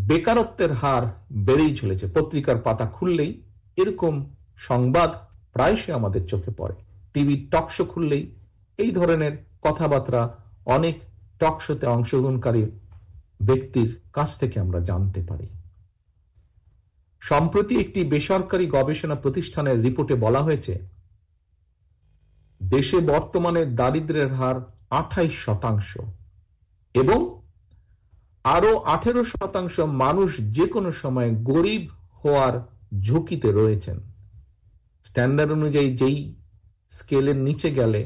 বেকারত্বের হার বেড়েই চলেছে। পত্রিকার পাতা খুললেই এরকম সংবাদ প্রায়শই আমাদের চোখে পড়ে। টিভি টকশো খুললেই এই ধরনের কথাবার্তা অনেক টকশোতে অংশগ্রহণকারী ব্যক্তির কাছ থেকে আমরা জানতে পারি। সম্প্রতি একটি বেসরকারি গবেষণা প্রতিষ্ঠানের রিপোর্টে বলা হয়েছে, দেশে বর্তমানে দারিদ্র্যের হার 28% এবং আরো 18% মানুষ যে কোনো সময় গরিব হওয়ার ঝুঁকিতে রয়েছেন। স্ট্যান্ডার্ড অনুযায়ী যেই স্কেলের নিচে গেলে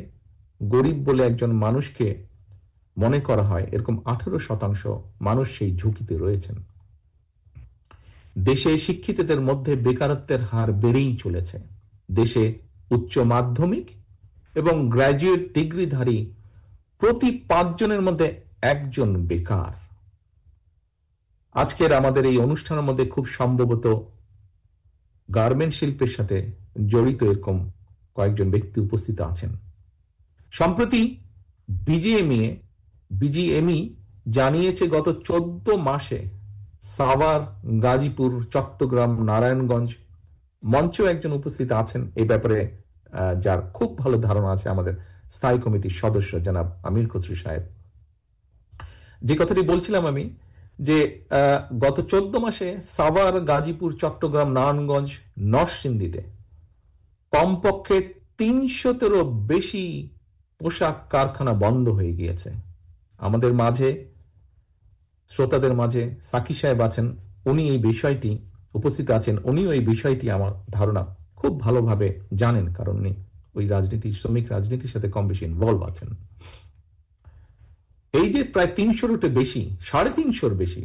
গরিব বলে একজন মানুষকে মনে করা হয়, এরকম 18% মানুষ সেই ঝুঁকিতে রয়েছেন। দেশে শিক্ষিতদের মধ্যে বেকারত্বের হার বেড়েই চলেছে। দেশে উচ্চ মাধ্যমিক এবং গ্র্যাজুয়েট ডিগ্রিধারী প্রতি 5 জনের মধ্যে একজন বেকার। আজকের আমাদের এই অনুষ্ঠানের মধ্যে খুব সম্ভবত গার্মেন্ট শিল্পের সাথে জড়িত এরকম কয়েকজন ব্যক্তি উপস্থিত আছেন। সম্প্রতি বিজিএমই জানিয়েছে গত 14 মাসে সাভার, গাজীপুর, চট্টগ্রাম, নারায়ণগঞ্জ মঞ্চে একজন উপস্থিত আছেন এই ব্যাপারে, যার খুব ভালো ধারণা আছে, আমাদের স্থায়ী কমিটির সদস্য জনাব আমির খসরু সাহেব। যে কথাটি বলছিলাম আমি, যে গত 14 মাসে সাভার, গাজীপুর, চট্টগ্রাম, নারায়ণগঞ্জ, নরসিংদীতে কমপক্ষে 300-তেরও বেশি পোশাক কারখানা বন্ধ হয়ে গিয়েছে। আমাদের মাঝে, শ্রোতাদের মাঝে সাকি সাহেব আছেন, উনি এই বিষয়টি উপস্থিত আছেন। উনিও এই বিষয়টি আমার ধারণা খুব ভালোভাবে জানেন, কারণ উনি ওই শ্রমিক রাজনীতির সাথে কম বেশি ইনভলভ আছেন। এই যে প্রায় 300-র বেশি, 350-র বেশি,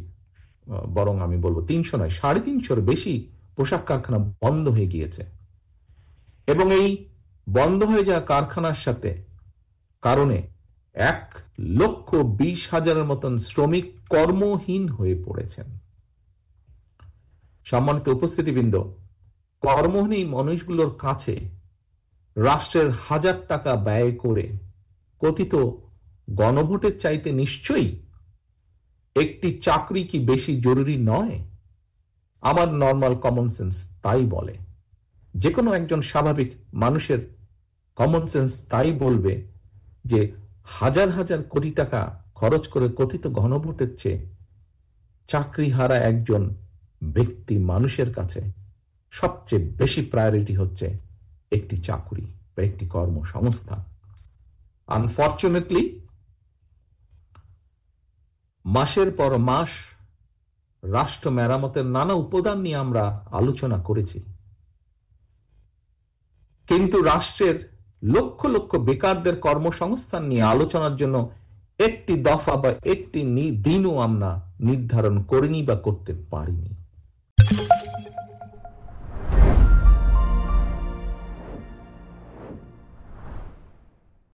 বরং আমি বলবো 300 নয়, 350-র বেশি পোশাক কারখানা বন্ধ হয়ে গিয়েছে। এবং এই বন্ধ হয়ে যাওয়া কারখানার সাথে কারণে 1,20,000-এর মতন শ্রমিক কর্মহীন হয়ে পড়েছেন। সম্মানিত উপস্থিতিবৃন্দ, কর্মহীন এই মানুষগুলোর কাছে রাষ্ট্রের 1000 টাকা ব্যয় করে কথিত গণভোটের চাইতে নিশ্চয়ই একটি চাকরি কি বেশি জরুরি নয়? আমার নর্মাল কমন সেন্স তাই বলে। যে কোনো একজন স্বাভাবিক মানুষের কমন সেন্স তাই বলবে যে হাজার হাজার কোটি টাকা খরচ করে কথিত গণভোটের চেয়ে চাকরি হারা একজন ব্যক্তি মানুষের কাছে সবচেয়ে বেশি প্রায়োরিটি হচ্ছে একটি চাকরি বা একটি কর্মসংস্থান। আনফরচুনেটলি মাসের পর মাস রাষ্ট্র মেরামতের নানা উপাদান নিয়ে আমরা আলোচনা করেছি, কিন্তু রাষ্ট্রের লক্ষ লক্ষ বেকারদের কর্মসংস্থান নিয়ে আলোচনার জন্য একটি দফা বা একটি দিনও আমরা নির্ধারণ করিনি বা করতে পারিনি।